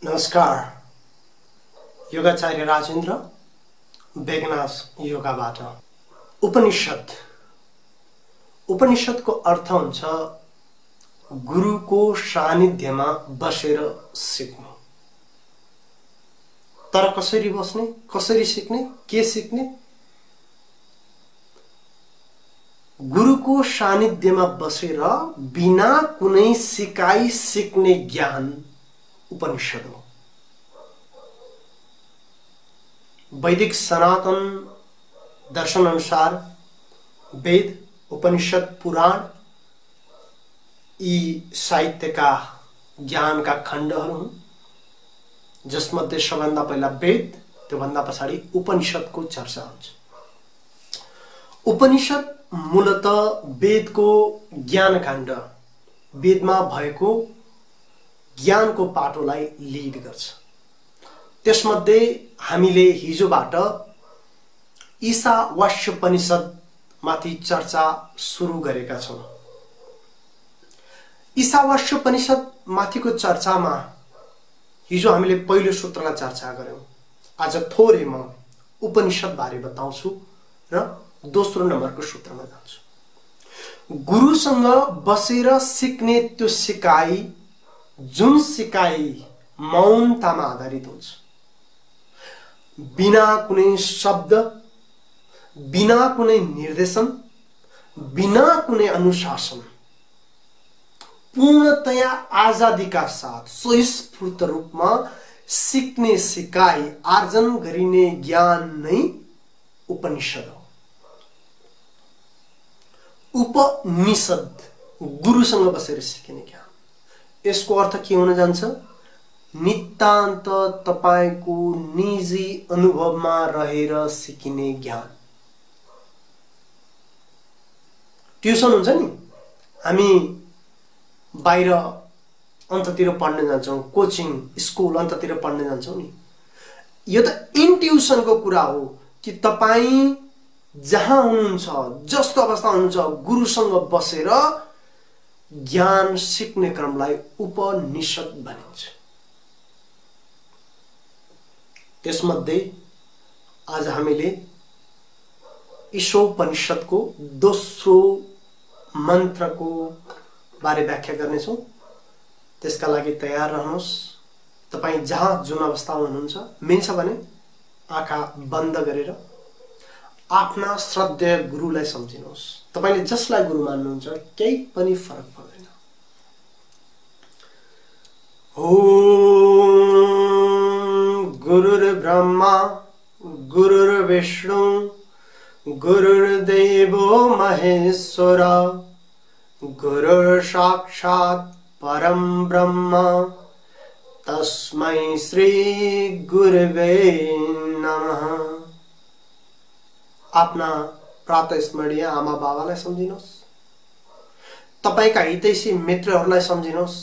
नमस्कार। योगाचार्य राजेन्द्र बेगनास योगाबाट। उपनिषद उपनिषदको अर्थ हुन्छ गुरुको सानिध्यमा बसेर सिक्नु। तर कसरी बस्ने, कसरी सिक्ने, के सिक्ने? गुरुको सानिध्यमा बसेर बिना कुनै सिकाइ सिक्ने ज्ञान उपनिषद हो। वैदिक सनातन दर्शन अनुसार वेद, उपनिषद, पुराण यी साहित्यका ज्ञानका खण्डहरू हुन्, जसमध्ये सबभन्दा पहिला वेद, त्योभन्दा पछाडि उपनिषदको चर्चा हुन्छ। उपनिषद मूलतः वेदको ज्ञानकाण्ड, वेदमा भएको ज्ञानको पाटोलाई लिड गर्छ। त्यसमध्ये हामीले हिजोबाट ईशावास्योपनिषद माथि चर्चा सुरु गरेका छौं। ईशावास्योपनिषद माथिको चर्चामा हिजो हामीले पहिलो सूत्रलाई चर्चा गर्यौं। आज थोरै म उपनिषद बारे बताउँछु र दोस्रो नम्बरको सूत्रमा जान्छु। गुरुसँग बसेर सिक्ने त्यो सिकाइ, जुन सिकाइ मौनतामा आधारित हुन्छ, बिना कुनै शब्द, बिना कुनै निर्देशन, बिना कुनै अनुशासन, पूर्णतया आजादीका साथ स्वस्फूर्त रूपमा सिक्ने सिकाइ, आर्जन गरिने ज्ञान नै उपनिषद हो। उपनिषद गुरुसँग बसेर सिकिने ज्ञान। यसको अर्थ के हुन जान्छ? नितान्त तपाईको निजी अनुभवमा रहेर सिकिने ज्ञान। ट्युसन हुन्छ नि, हामी बाहिर अन्ततिर पढ्न जान्छौं, कोचिङ स्कुल अन्ततिर पढ्न जान्छौं नि। यो त इन्ट्युसनको कुरा हो कि तपाई जहाँ हुनुहुन्छ, जस्तो अवस्था हुनुहुन्छ, गुरुसँग बसेर ज्ञान सिक्ने क्रमलाई उपनिषद भनिन्छ। त्यसमध्ये आज हामीले ईशोपनिषदको दोस्रो मन्त्रको बारे व्याख्या गर्नेछौं। त्यसका लागि तयार रहनुहोस्। तपाई जहाँ जुन अवस्थामा हुनुहुन्छ, मिल्छ भने आँखा बन्द गरेर आफ्ना श्रद्धेय गुरुलाई सम्झिनुहोस्। तपाईले जसलाई गुरु मान्नुहुन्छ केही पनि फरक पर्दैन। ओम गुरुर्ब्रह्मा गुरुर्विष्णु गुरुर्देवो महेश्वर गुरुर्साक्षात् परं ब्रह्म तस्मै श्री गुरवे नमः। आफ्ना प्रातस्मरणीय आमा बाबालाई सम्झिनुहोस्। तपाईका हितैषी मित्रहरूलाई सम्झिनुहोस्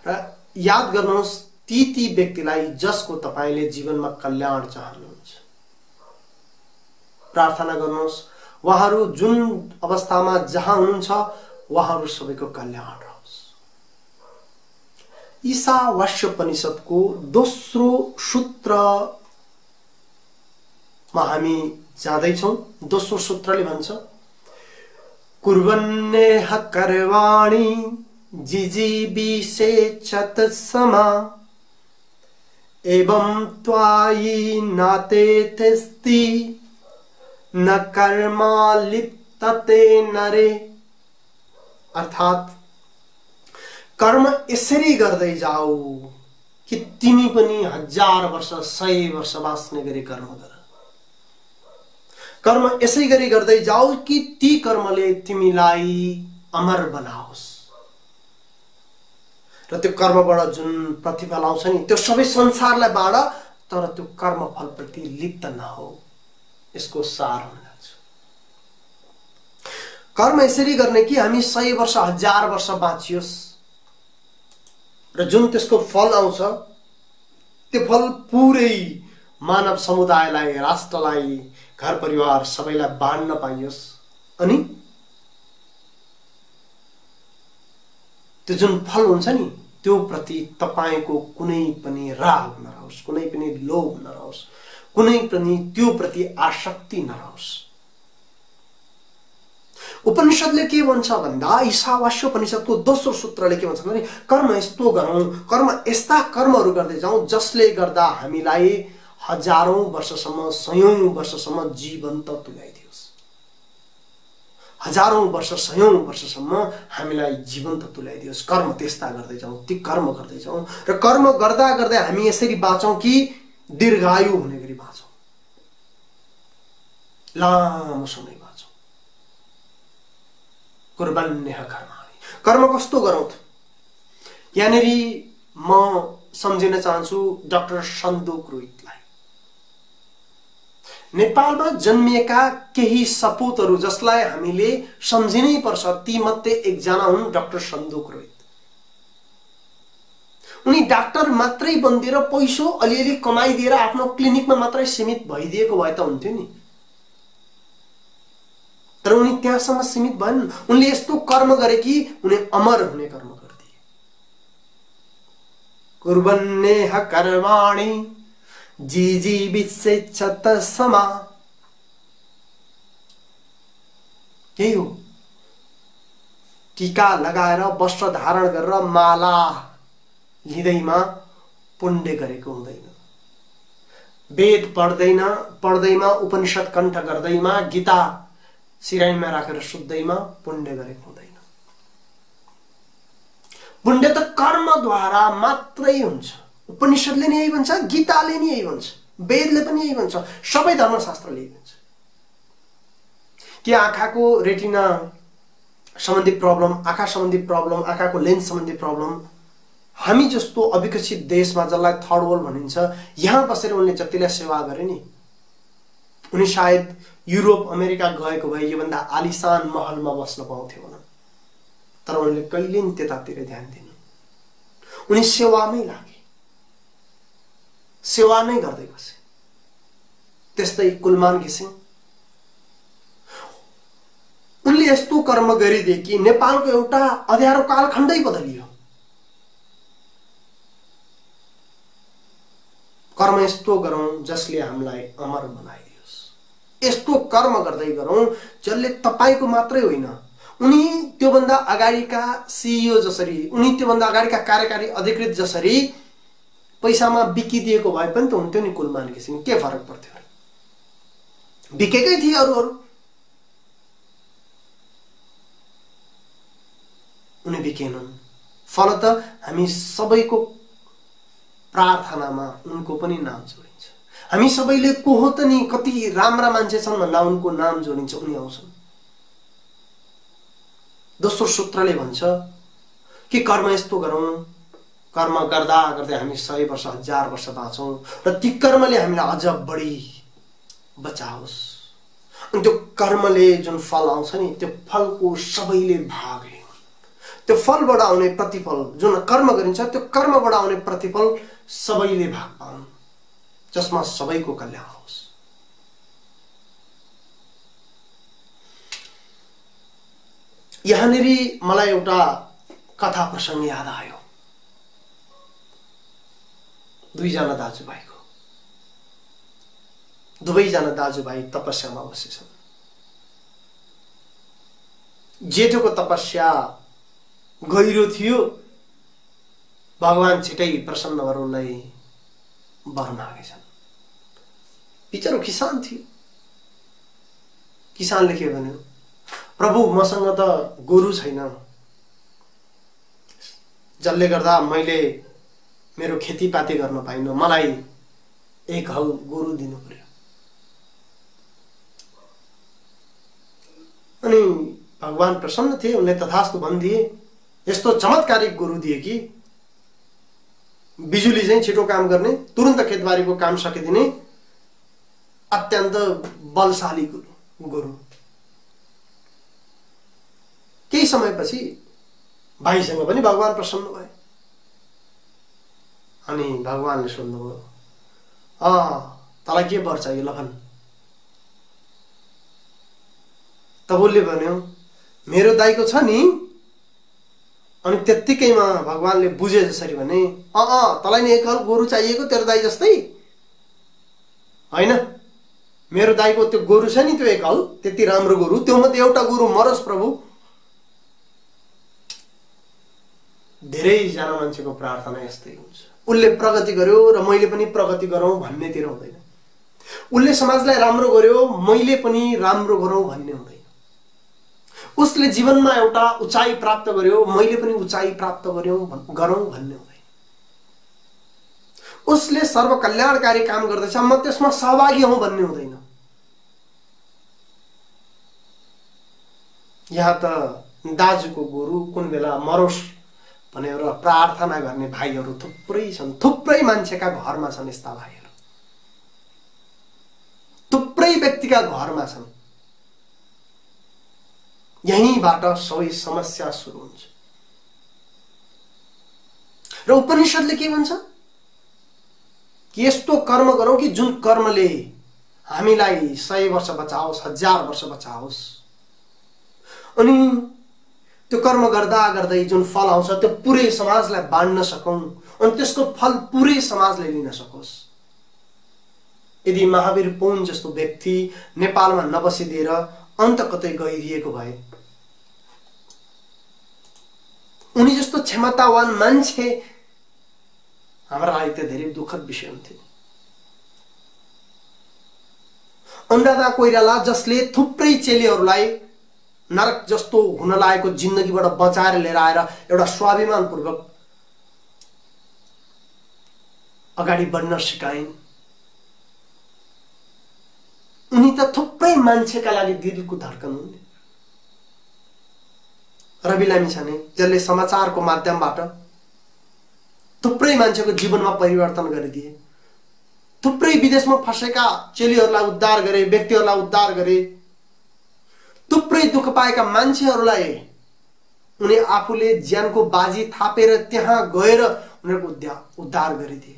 र याद गर्नुहोस् ती व्यक्तिलाई जसको तपाईले जीवनमा कल्याण चाहनुहुन्छ। प्रार्थना गर्नुहोस् उहाँहरू जुन अवस्थामा जहाँ हुनुहुन्छ उहाँहरू सबैको कल्याण रहोस्। ईशावास्योपनिषदको दोस्रो सूत्रमा हामी जाँदैछौं। दोस्रो सूत्रले भन्छ, कुर्वन्नेह कर्वाणि जिजीविषेच्छत समा एवं त्वायि नातेस्ति न कर्मा लिप्तते नरे। अर्थात कर्म यसरी गर्दै जाऊ कि तिमी पनि 1000 वर्ष 100 वर्ष बाँच्ने गरी कर्म गर। कर्म यसै गरी गर्दै जाऊ कि ती कर्मले तिमीलाई अमर बनाओस् र त्यो कर्मबाट जुन प्रतिफल आउँछ नि त्यो सबै संसारलाई बाँड, तर त्यो कर्मफल प्रति लिप्त नहो। यसको सार हुन जान्छ। कर्म यसरी गर्ने कि हामी 100 वर्ष 1000 वर्ष बाँचियोस् र जुन त्यसको फल आउँछ त्यो फल पुरै मानव समुदायलाई, राष्ट्रलाई, घर परिवार सबैलाई बाँड्न पाइयोस्। अनि त्यो जुन फल हुन्छ नि त्यो प्रति तपाईको कुनै पनि राग नरहोस्, कुनै पनि लोभ नरहोस्, कुनै पनि त्यो प्रति आसक्ति नरहोस्। उपनिषदले के भन्छ भन्दा ईशावास्य उपनिषदको दोस्रो सूत्रले के भन्छ भने कर्म यस्तो गरौँ, कर्म यस्ता कर्महरू गर्दै जाउँ जसले गर्दा हामीलाई हजारौं वर्षसम्म, सयौं वर्षसम्म जीवन्त तुल्याइदियोस्। हजारौं वर्ष, सयौं वर्षसम्म हामीलाई जीवन्त तुल्याइदियोस्। कर्म त्यस्ता गर्दै जाउँ, ती कर्म गर्दै जाउँ र कर्म गर्दा गर्दै हामी यसरी बाँचौँ कि दीर्घायु हुने गरी बाँचौँ, लामो समय बाँचौँ। कुर्वन्यः कर्माणि, कर्म कस्तो गरौँ त? यहाँनिर म सम्झिन चाहन्छु डाक्टर सन्दोक रोहितलाई। नेपालमा जन्मिएका केही सपूतहरू जसलाई हामीले सम्झिनै पर्छ, ती मध्ये एकजना हुन् डाक्टर सन्दोक रोहित। उनी डाक्टर मात्रै बनिदिएर पैसो अलिअलि कमाइदिएर आफ्नो क्लिनिकमा मात्रै सीमित भइदिएको भए त हुन्थ्यो नि, तर उनी त्यहाँसम्म सीमित भएनन्। उनले यस्तो कर्म गरे कि उनी अमर हुने कर्म गर्दिए। कुर्वन्यः कर्माणि जीविष्येच्छत समा, यही हो। टीका लगाएर, वस्त्र धारण गरेर, माला लिँदैमा पुण्य गरेको हुँदैन। वेद पढ्दैमा, उपनिषद कण्ठ गर्दैमा, गीता सिराइमा राखेर सुत्दैमा पुण्य गरेको हुँदैन। पुण्य त कर्मद्वारा मात्रै हुन्छ। उपनिषदले नि यही भन्छ, गीताले नि यही भन्छ, वेदले पनि यही भन्छ, सबै धर्मशास्त्रले यही भन्छ कि आँखाको रेटिना सम्बन्धी प्रब्लम, आँखा सम्बन्धी प्रब्लम, आँखाको लेन्स सम्बन्धी प्रब्लम हामी जस्तो अविकसित देशमा, जसलाई थर्ड वर्ल्ड भनिन्छ, यहाँ बसेर उनले जतिलाई सेवा गरे नि, उनी सायद युरोप अमेरिका गएको भए योभन्दा आलिशान महलमा बस्न पाउँथे होला। तर उनले कहिले पनि त्यतातिर ध्यान दिनु। उनी सेवामै लागे, सेवा नै गर्दै बसे। त्यस्तै कुलमान घिसिङ, उनले यस्तो कर्म गरिदिए कि नेपालको एउटा अँध्यारो कालखण्डै बदलियो। कर्म यस्तो गरौँ जसले हामीलाई अमर बनाइदियोस्। यस्तो कर्म गर्दै गरौँ जसले तपाईको मात्रै होइन, उनी त्योभन्दा अगाडिका सिइओ जसरी, उनी त्योभन्दा अगाडिका कार्यकारी अधिकृत जसरी पैसामा बिकिदिएको भए पनि त हुन्थ्यो नि। कुलमान घिसिङ के फरक पर्थ्यो र? बिकेकै थिए अरू, उनी बिकेनन्। फलत हामी सबैको प्रार्थनामा उनको पनि नाम जोडिन्छ। हामी सबैले को हो त नि, कति राम्रा मान्छे छन् भन्दा उनको नाम जोडिन्छ, उनी आउँछन्। दोस्रो सूत्रले भन्छ कि कर्म यस्तो गरौँ, कर्म गर्दा गर्दै हामी 100 वर्ष, 1000 वर्ष बाँचौँ र ती कर्मले हामीलाई अझ बढी बचाओस्। अनि त्यो कर्मले जुन फल आउँछ नि, त्यो फलको सबैले भाग लिनु। त्यो फलबाट आउने प्रतिफल, जुन कर्म गरिन्छ त्यो कर्मबाट आउने प्रतिफल सबैले भाग पाउन्, जसमा सबैको कल्याण होस्। यहाँनिर मलाई एउटा कथा प्रसङ्ग याद आयो। दुईजना दाजुभाइको, दुवैजना दाजुभाइ तपस्यामा बसेछन्। जेठोको तपस्या गहिरो थियो, भगवान छिटै प्रसन्न भएर उनलाई वर मागेछन्। बिचरो किसान थियो। किसानले के भन्यो, प्रभु मसँग त गोरु छैन, जसले गर्दा मैले मेरो खेतीपाती गर्न पाइनँ, मलाई एक हल गोरु दिनु पर्यो। अनि भगवान प्रसन्न थिए, उनले तथास्तु भनिदिए। यस्तो चमत्कारिक गोरु दिए कि बिजुली चाहिँ छिटो काम गर्ने, तुरन्त खेतबारीको काम सकिदिने अत्यन्त बलशाली गोरु। केही समयपछि भाइसँग पनि भगवान प्रसन्न भए। अनि भगवानले सोध्नुभयो, तँलाई के वर चाहियो ल भन्। तब उसले भन्यो, मेरो दाइको छ नि अनि त्यत्तिकैमा भगवानले बुझे जसरी भने तँलाई नि एक हल गोरु चाहिएको तेरो दाइ जस्तै हैन, मेरो दाइको त्यो गोरु छ नि त्यो एक हल त्यति राम्रो गोरु, त्यो मध्ये एउटा गोरु मरोस् प्रभु। धेरैजना मान्छेको प्रार्थना यस्तै हुन्छ। उसले प्रगति गर्यो र मैले पनि प्रगति गरौँ भन्नेतिर हुँदैन। उसले समाजलाई राम्रो गर्यो मैले पनि राम्रो गरौँ भन्ने हुँदैन। उसले जीवनमा एउटा उचाइ प्राप्त गर्यो मैले पनि उचाइ प्राप्त गरौँ भन्ने हुँदैन। उसले सर्वकल्याणकारी काम गर्दैछ म त्यसमा सहभागी हौं भन्ने हुँदैन। यहाँ त दाजुको गोरु कुन बेला मरोस् भनेर प्रार्थना गर्ने भाइहरू थुप्रै छन्। थुप्रै मान्छेका घरमा छन् यस्ता भाइहरू, थुप्रै व्यक्तिका घरमा छन्। यहीँबाट सबै समस्या सुरु हुन्छ। र उपनिषदले के भन्छ कि यस्तो कर्म गरौँ कि जुन कर्मले हामीलाई 100 वर्ष बचाओस्, 1000 वर्ष बचाओस्। अनि त्यो कर्म गर्दा गर्दै जुन फल आउँछ त्यो पुरै समाजलाई बाँड्न सकौं अनि त्यसको फल पुरै समाजले लिन सकोस्। यदि महावीर पौन जस्तो व्यक्ति नेपालमा नबसिदिएर अन्त कतै गइदिएको भए, उनी जस्तो क्षमतावान मान्छे हाम्रा लागि त धेरै दुःखद विषय हुन्थ्यो। अन्डादा कोइराला जसले थुप्रै चेलीहरूलाई नरक जस्तो हुन लागेको जिन्दगीबाट बचाएर लिएर आएर एउटा स्वाभिमानपूर्वक अगाडि बढ्न सिकाइन्। उनी त थुप्रै मान्छेका लागि दिलको धड्कन हुन्। रवि लामिछाने जसले समाचारको माध्यमबाट थुप्रै मान्छेको जीवनमा परिवर्तन गरिदिए, थुप्रै विदेशमा फसेका चेलीहरूलाई उद्धार गरे, व्यक्तिहरूलाई उद्धार गरे, थुप्रै दुःख पाएका मान्छेहरूलाई उनी आफूले ज्यानको बाजी थापेर त्यहाँ गएर उनीहरूको उद्धार गरिदिए।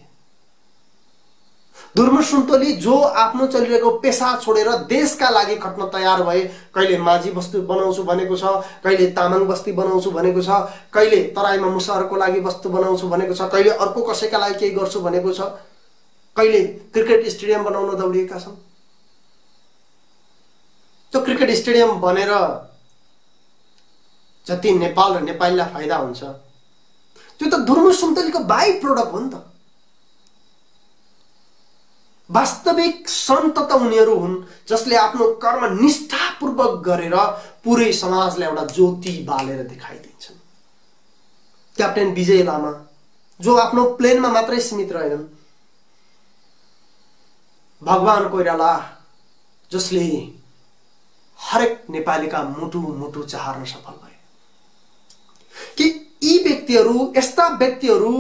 धुर्म सुन्तोली जो आफ्नो चलिरहेको पेशा छोडेर देशका लागि खट्न तयार भए, कहिले माझी बस्ती बनाउँछु भनेको छ, कहिले तामाङ बस्ती बनाउँछु भनेको छ, कहिले तराईमा मुसाहरूको लागि बस्ती बनाउँछु भनेको छ, कहिले अर्को कसैका लागि केही गर्छु भनेको छ, कहिले क्रिकेट स्टेडियम बनाउन दौडिएका छन्। त्यो क्रिकेट स्टेडियम बनेर जति नेपाल र नेपालीलाई फाइदा हुन्छ त्यो त धुर्म सुन्तलीको बाइ प्रोडक्ट हो नि त। वास्तविक सन्त त उनीहरू हुन् जसले आफ्नो कर्म निष्ठापूर्वक गरेर पुरै समाजलाई एउटा ज्योति बालेर देखाइदिन्छन्। क्याप्टेन विजय लामा जो आफ्नो प्लेनमा मात्रै सीमित रहेनन्, भगवान कोइराला जसले हरेक नेपालीका मुटु मुटु चाहर्न सफल भए। कि यी व्यक्तिहरू, यस्ता व्यक्तिहरू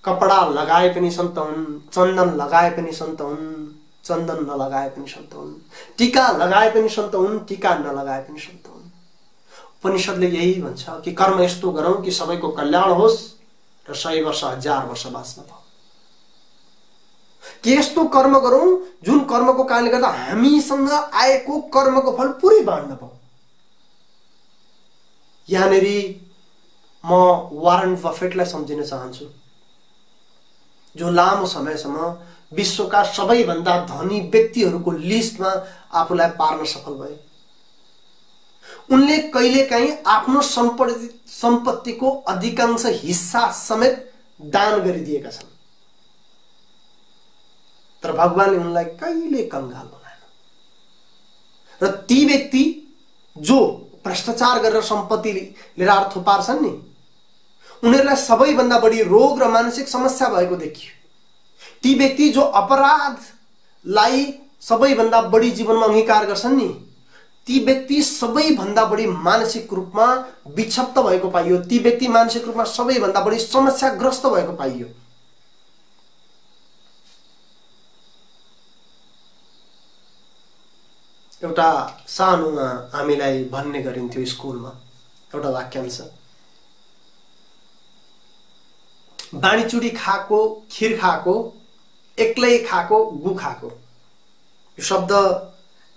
कपडा लगाए पनि सन्त हुन्, चन्दन लगाए पनि सन्त हुन्, चन्दन नलगाए पनि सन्त हुन्, टीका लगाए पनि सन्त हुन्, टीका नलगाए पनि सन्त हुन्। उपनिषदले यही भन्छ कि कर्म यस्तो गरौँ कि सबैको कल्याण होस् र 100 वर्ष 1000 वर्ष बाँच्न पाऊ। कि यस्तो कर्म गरौँ जुन कर्मको कारणले गर्दा हामीसँग आएको कर्मको फल पुरै बाँड्न पाऊ। यहाँनिर म वारेन बफेटलाई सम्झिन चाहन्छु, जो लामो समयसम्म विश्वका सबैभन्दा धनी व्यक्तिहरूको लिस्टमा आफूलाई पार्न सफल भए। उनले कहिलेकाहीँ आफ्नो सम्पत्तिको अधिकांश हिस्सा समेत दान गरिदिएका छन्, तर भगवानले उनलाई कहिले कंगाल बनाएन। र ती व्यक्ति जो भ्रष्टाचार गरेर सम्पत्ति लिएर थुपार्छन् नि, उनीहरूलाई सबैभन्दा बढी रोग र मानसिक समस्या भएको देखियो। ती व्यक्ति जो अपराधलाई सबैभन्दा बढी जीवनमा अंगीकार गर्छन् नि, ती व्यक्ति सबैभन्दा बढी मानसिक रूपमा विक्षिप्त भएको पाइयो। ती व्यक्ति मानसिक रूपमा सबैभन्दा बढी समस्याग्रस्त भएको पाइयो। एउटा सानोमा हामीलाई भन्ने गरिन्थ्यो स्कुलमा एउटा वाक्यांश, बाँडीचुडी खाएको, खिर खाएको, एक्लै खाएको, गु खाएको। यो शब्द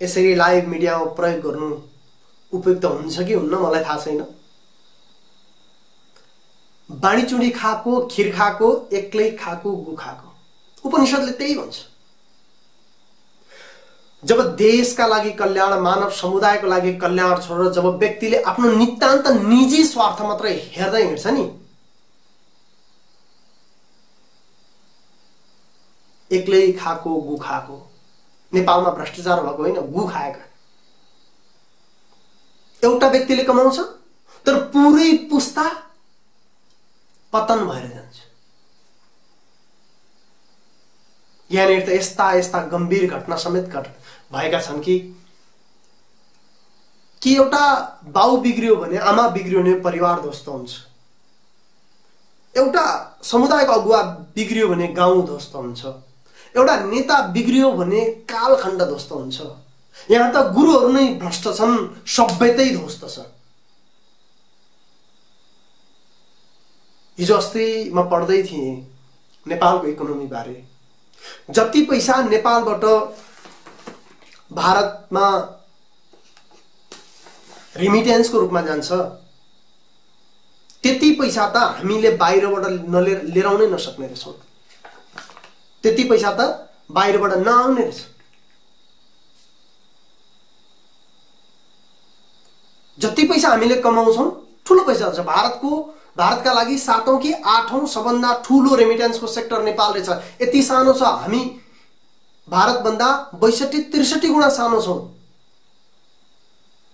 यसरी लाइभ मिडियामा प्रयोग गर्नु उपयुक्त हुन्छ कि हुन्न मलाई थाहा छैन। बाँडीचुँडी खाएको, खिर खाएको, एक्लै खाएको, गु खाएको, उपनिषदले त्यही भन्छ। जब देशका लागि कल्याण, मानव समुदायको लागि कल्याण छोडेर जब व्यक्तिले आफ्नो नितान्त निजी स्वार्थ मात्रै हेर्दै हिँड्छ नि, एक्लै खाएको, गु खाएको, नेपालमा भ्रष्टाचार भएको होइन, गु खाएका एउटा व्यक्तिले कमाउँछ, तर पुरै पुस्ता पतन भएर जान्छ। यहाँनिर त यस्ता यस्ता गम्भीर घटना समेत भएका छन् कि एउटा बाउ बिग्रियो भने आमा बिग्रियो भने परिवार ध्वस्त हुन्छ, एउटा समुदायको अगुवा बिग्रियो भने गाउँ ध्वस्त हुन्छ, एउटा नेता बिग्रियो भने कालखण्ड ध्वस्त हुन्छ। यहाँ त गुरुहरू नै भ्रष्ट छन्, सभ्यतै ध्वस्त छ। हिजो अस्ति म पढ्दै थिएँ नेपालको इकोनोमी बारे। जति पैसा नेपालबाट भारतमा रेमिटेन्सको रूपमा जान्छ, त्यति पैसा त हामीले बाहिरबाट लिएर आउनै नसक्ने रहेछौँ। त्यति पैसा त बाहिरबाट नआउने रहेछ। जति पैसा हामीले कमाउँछौँ ठुलो पैसा छ। भारतका लागि 7औं कि 8औं सबभन्दा ठुलो रेमिटेन्सको सेक्टर नेपाल रहेछ। यति सानो छ, हामी भारतभन्दा 62-63 गुणा सानो छौँ।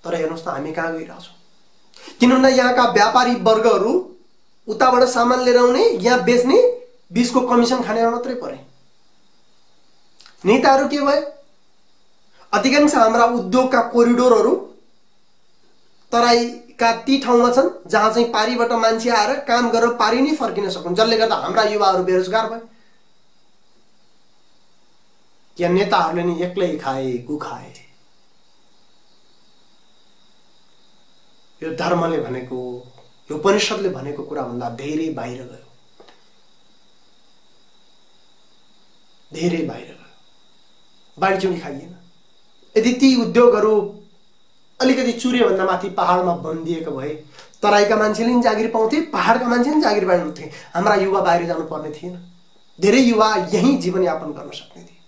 तर हेर्नुहोस् त हामी कहाँ गइरहेछौँ। किनभने यहाँका व्यापारी वर्गहरू उताबाट सामान लिएर आउने, यहाँ बेच्ने, 20 को कमिसन खानेमा मात्रै परे। नेताहरू के भए? अधिकांश हाम्रा उद्योगका कोरिडोरहरू तराईका ती ठाउँमा छन् जहाँ चाहिँ पारीबाट मान्छे आएर काम गरेर पारी नै फर्किन सकुन्, जसले गर्दा हाम्रा युवाहरू बेरोजगार भए। यहाँ नेताहरूले नि एक्लै खाए, गु खाए। यो धर्मले भनेको, यो उपनिषदले भनेको कुरा भन्दा धेरै बाहिर गयो, धेरै बाहिर गयो। बाँडीचुँडी खाइएन। यदि ती उद्योगहरू अलिकति चुरे भन्दा माथि पहाडमा बन्दिएको भए तराईका मान्छेले नि जागिर पाउँथे, पहाडका मान्छेले नि जागिर पाउन्थे। हाम्रा युवा बाहिर जानु पर्ने थिएन। धेरै युवा यही जीवनयापन गर्न सक्ने थिए।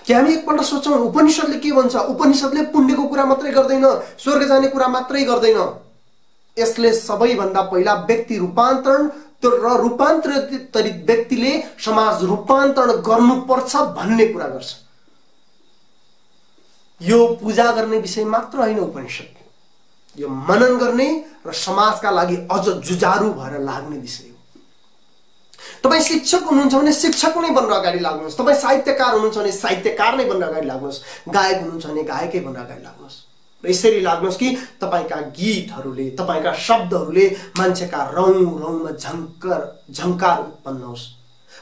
कि हामी एकपल्ट सोचौँ उपनिषदले के भन्छ? उपनिषदले पुण्यको कुरा मात्रै गर्दैन, स्वर्ग जाने कुरा मात्रै गर्दैन। यसले सबैभन्दा पहिला व्यक्ति रूपान्तरण र रूपान्तरित व्यक्तिले समाज रूपान्तरण गर्नुपर्छ भन्ने कुरा गर्छ। यो पूजा गर्ने विषय मात्र होइन उपनिषद, यो मनन गर्ने र समाजका लागि अझ जुझारु भएर लाग्ने विषय हो। तपाईँ शिक्षक हुनुहुन्छ भने शिक्षक नै बनेर अगाडि लाग्नुहोस्। तपाईँ साहित्यकार हुनुहुन्छ भने साहित्यकार नै बनेर अगाडि लाग्नुहोस्। गायक हुनुहुन्छ भने गायकै बनेर अगाडि लाग्नुहोस्। र यसरी लाग्नुहोस् कि तपाईँका गीतहरूले, तपाईँका शब्दहरूले मान्छेका रौँमा झङ्कार उत्पन्न होस्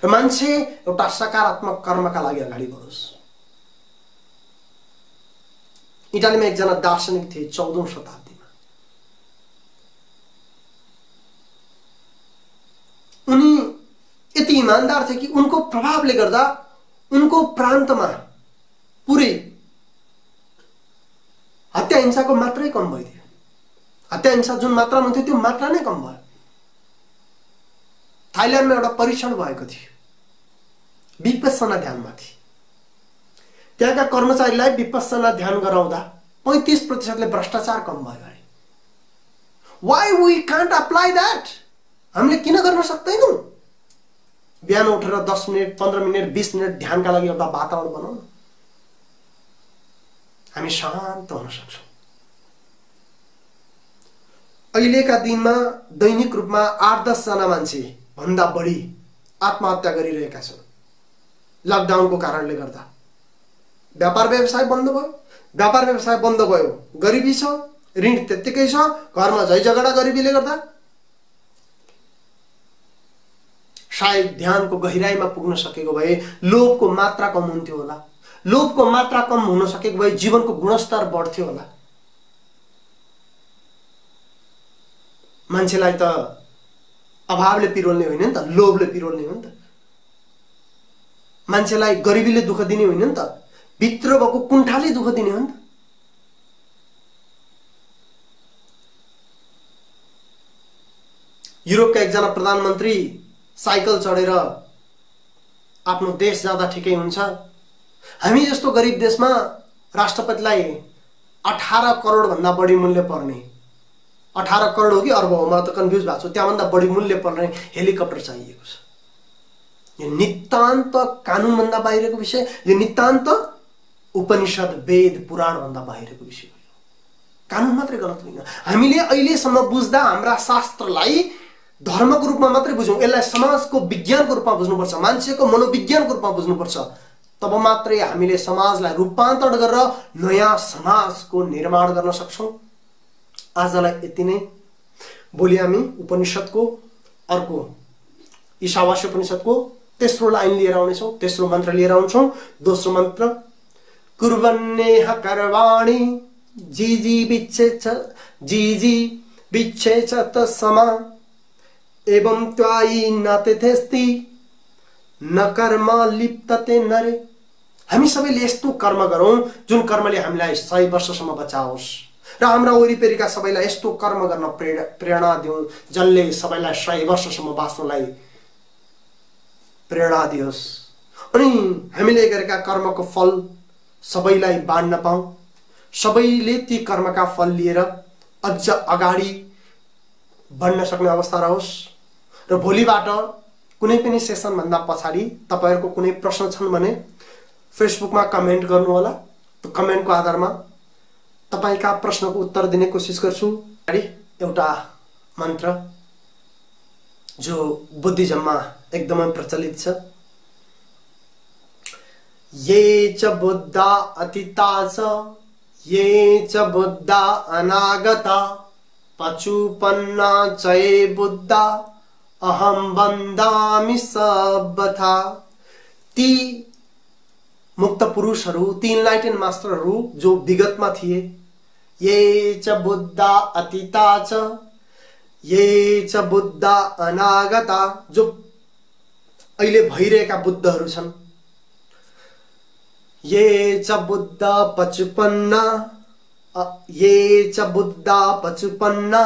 र मान्छे एउटा सकारात्मक कर्मका लागि अगाडि बढोस्। इटालीमा एकजना दार्शनिक थिए 14औं शताब्दीमा। उनी यति इमानदार थे कि उनको प्रभावले गर्दा उनको प्रान्तमा पुरै हत्या हिंसाको मात्रै कम भइदियो। हत्या हिंसा जुन मात्रामा हुन्थ्यो त्यो मात्रा नै कम भयो। थाइल्यान्डमा एउटा परीक्षण भएको थियो विपस्सना ध्यानमाथि। त्यहाँका कर्मचारीलाई विपस्सना ध्यान गराउँदा 35% भ्रष्टाचार कम भयो अरे। Why we can't apply that? हामीले किन गर्न सक्दैनौँ? बिहान उठेर 10 मिनट, 15 मिनट, 20 मिनट ध्यानका लागि एउटा वातावरण बनाउनु, हामी शान्त हुन सक्छौँ। अहिलेका दिनमा दैनिक रूपमा 8-10 जना मान्छे भन्दा बढी आत्महत्या गरिरहेका छन् लकडाउनको कारणले गर्दा। व्यापार व्यवसाय बन्द भयो। व्यापार व्यवसाय बन्द भयो, गरिबी छ, ऋण त्यत्तिकै छ, घरमा झै झगडा गरिबीले गर्दा। सायद ध्यानको गहिराईमा पुग्न सकेको भए लोभको मात्रा कम हुन्थ्यो होला। लोभको मात्रा कम हुन सकेको भए जीवनको गुणस्तर बढ्थ्यो होला। मान्छेलाई त अभावले पिरोल्ने होइन नि त, लोभले पिरोल्ने हो नि त। मान्छेलाई गरिबीले दुःख दिने होइन नि त, भित्र भएको कुण्ठाले दुःख दिने हो नि त। युरोपका एकजना प्रधानमन्त्री साइकल चढेर आफ्नो देश जाँदा ठिकै हुन्छ। हामी जस्तो गरिब देशमा राष्ट्रपतिलाई 18 करोड भन्दा बढी मूल्य पर्ने, 18 करोड हो कि अर्ब हो, म त कन्फ्युज भएको छु, त्यहाँभन्दा बढी मूल्य पर्ने हेलिकप्टर चाहिएको छ। यो नितान्त कानुनभन्दा बाहिरको विषय, यो नितान्त उपनिषद वेद पुराण भन्दा बाहिरको विषय हो। कानुन मात्रै गलत होइन। हामीले अहिलेसम्म बुझ्दा हाम्रा शास्त्रलाई धर्मको रूपमा मात्रै बुझौँ, यसलाई समाजको विज्ञानको रूपमा बुझ्नुपर्छ, मान्छेको मनोविज्ञानको रूपमा बुझ्नुपर्छ। तब मात्रै हामीले समाजलाई रूपान्तरण गरेर नयाँ समाजको निर्माण गर्न सक्छौँ। आजलाई यति नै। भोलि हामी उपनिषदको अर्को ईशावास्य उपनिषदको तेस्रो लाइन लिएर आउनेछौँ, तेस्रो मन्त्र लिएर आउँछौँ। दोस्रो मन्त्र कुर्वन्नेह कर्वाणि जीजी विच्छेच तत्समा एवं त्वायि न तिथेस्ति न कर्म लिप्तते नरे। हामी सबैले यस्तो कर्म गरौँ जुन कर्मले हामीलाई 100 वर्षसम्म बचाओस् र हाम्रा वरिपरिका सबैलाई यस्तो कर्म गर्न प्रेरणा दिउँ जसले सबैलाई 100 वर्षसम्म बाँच्नलाई प्रेरणा दियोस्। अनि हामीले गरेका कर्मको फल सबैलाई बाँड्न पाऊँ, सबैले ती कर्मका फल लिएर अझ अगाडि बढ्न सक्ने अवस्था रहोस्। र भोलिबाट कुनै पनि सेसन भन्दा पछाडि तपाईहरुको कुनै प्रश्न छन् भने फेसबुकमा कमेन्ट गर्नु होला। त्यो कमेन्टको आधारमा तपाईका प्रश्नको उत्तर दिने कोसिस गर्छु। एउटा मन्त्र जो बुद्धिज्ममा एकदमै प्रचलित छ। ये च बुद्धा अतीता च ये च बुद्धा अनागता पचुपन्ना च ये बुद्धा अहम वन्दामि सर्वथा। ती मुक्त पुरुषहरू, ती इनलाइटेन मास्टरहरू जो विगतमा थिए, ये च बुद्धा अतीता च ये च बुद्धा अनागता, जो अहिले भइरहेका बुद्धहरू छन्, ये च बुद्धा पचुपन्ना ये च बुद्धा पचुपन्ना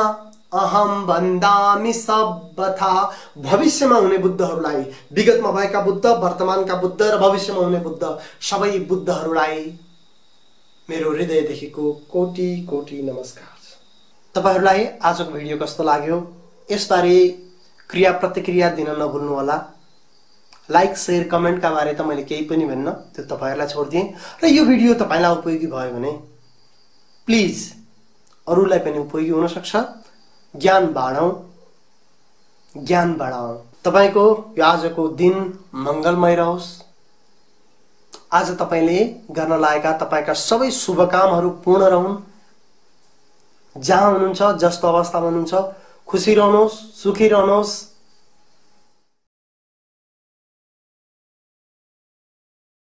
अहम वन्दामि सर्वथा। भविष्यमा हुने बुद्धहरूलाई, विगतमा भएका बुद्ध, वर्तमानका बुद्ध र भविष्यमा हुने बुद्ध, सबै बुद्धहरूलाई मेरो हृदयदेखिको कोटि कोटि नमस्कार। तपाईहरुलाई आजको भिडियो कस्तो लाग्यो यसबारे क्रिया प्रतिक्रिया दिन नभुल्नु होला। लाइक शेयर कमेन्टका बारे त मैले केही पनि भन्न, त्यो तपाईहरुलाई छोड्दिए। र यो भिडियो तपाईलाई उपयोगी भयो भने प्लिज अरूलाई पनि उपयोगी हुन सक्छ। ज्ञान बाँडौं, ज्ञान बढाऊ। तपाईको यो आजको दिन मंगलमय रहोस्। आज तपाईले गर्न लागेका तपाईका सबै शुभकामहरू पूर्ण रहून्। जहाँ हुनुहुन्छ, जस्तो अवस्थामा हुनुहुन्छ, खुसी रहनुहोस्, सुखी रहनुहोस्।